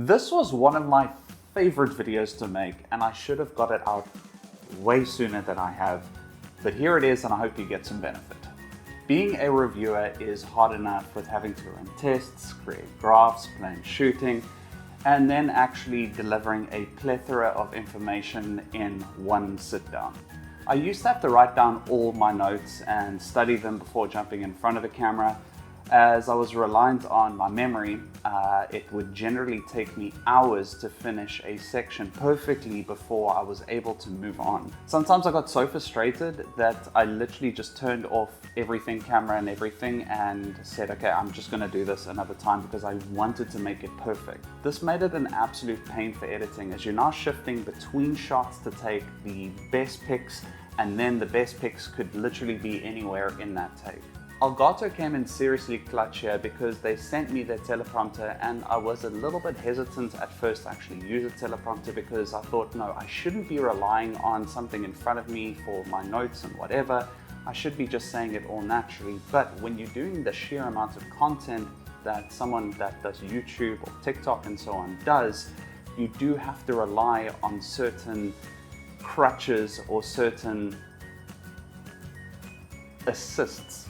This was one of my favorite videos to make, and I should have got it out way sooner than I have, but here it is, and I hope you get some benefit. Being a reviewer is hard enough with having to run tests, create graphs, plan shooting, and then actually delivering a plethora of information in one sit down. I used to have to write down all my notes and study them before jumping in front of a camera. As I was reliant on my memory, it would generally take me hours to finish a section perfectly before I was able to move on. Sometimes I got so frustrated that I literally just turned off everything, camera and everything, and said, okay, I'm just gonna do this another time because I wanted to make it perfect. This made it an absolute pain for editing, as you're now shifting between shots to take the best pics, and then the best pics could literally be anywhere in that take. Elgato came in seriously clutch here because they sent me their teleprompter, and I was a little bit hesitant at first to actually use a teleprompter because I thought, no, I shouldn't be relying on something in front of me for my notes and whatever. I should be just saying it all naturally. But when you're doing the sheer amount of content that someone that does YouTube or TikTok and so on does, you do have to rely on certain crutches or certain assists.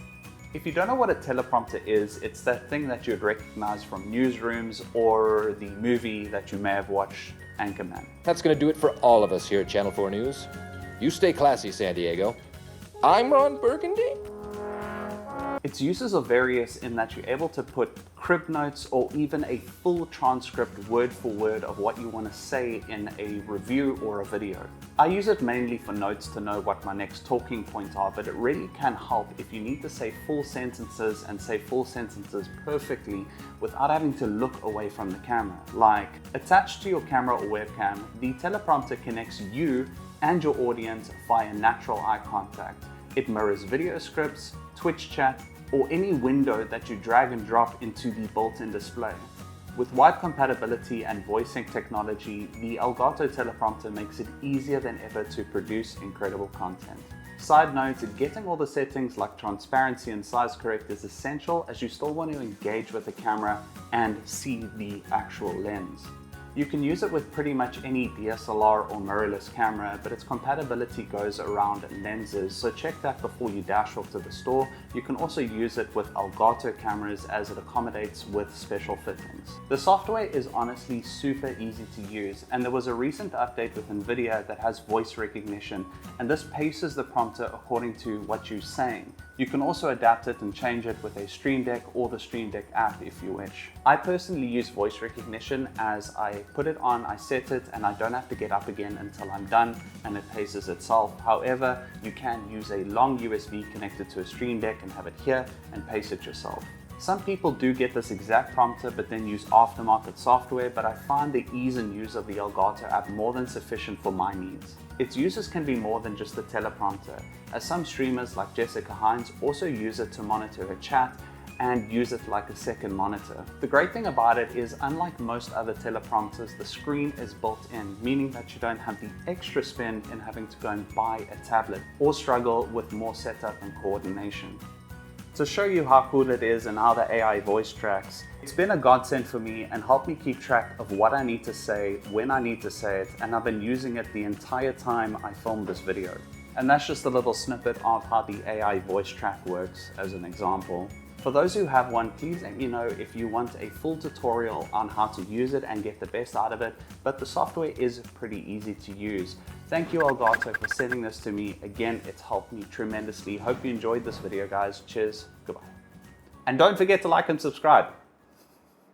If you don't know what a teleprompter is, it's that thing that you'd recognize from newsrooms or the movie that you may have watched, Anchorman. That's going to do it for all of us here at Channel 4 News. You stay classy, San Diego. I'm Ron Burgundy. Its uses are various in that you're able to put crib notes or even a full transcript word for word of what you want to say in a review or a video. I use it mainly for notes to know what my next talking points are, but it really can help if you need to say full sentences and say full sentences perfectly without having to look away from the camera. Like, attached to your camera or webcam, the teleprompter connects you and your audience via natural eye contact. It mirrors video scripts, Twitch chat, or any window that you drag and drop into the built-in display. With wide compatibility and voicing technology, the Elgato Teleprompter makes it easier than ever to produce incredible content. Side note, getting all the settings like transparency and size correct is essential, as you still want to engage with the camera and see the actual lens. You can use it with pretty much any DSLR or mirrorless camera, but its compatibility goes around lenses, so check that before you dash off to the store. You can also use it with Elgato cameras as it accommodates with special fittings. The software is honestly super easy to use, and there was a recent update with NVIDIA that has voice recognition, and this paces the prompter according to what you're saying. You can also adapt it and change it with a Stream Deck or the Stream Deck app if you wish. I personally use voice recognition as I put it on, I set it, and I don't have to get up again until I'm done and it paces itself. However, you can use a long USB connected to a Stream Deck and have it here and pace it yourself. Some people do get this exact prompter but then use aftermarket software, but I find the ease and use of the Elgato app more than sufficient for my needs. Its uses can be more than just the teleprompter, as some streamers like Jessica Hines also use it to monitor her chat and use it like a second monitor. The great thing about it is, unlike most other teleprompters, the screen is built in, meaning that you don't have the extra spend in having to go and buy a tablet or struggle with more setup and coordination. To show you how cool it is and how the AI voice tracks, it's been a godsend for me and helped me keep track of what I need to say, when I need to say it, and I've been using it the entire time I filmed this video. And that's just a little snippet of how the AI voice track works as an example. For those who have one, please let me know if you want a full tutorial on how to use it and get the best out of it, but the software is pretty easy to use. Thank you, Elgato, for sending this to me. Again, it's helped me tremendously. Hope you enjoyed this video, guys. Cheers. Goodbye. And don't forget to like and subscribe.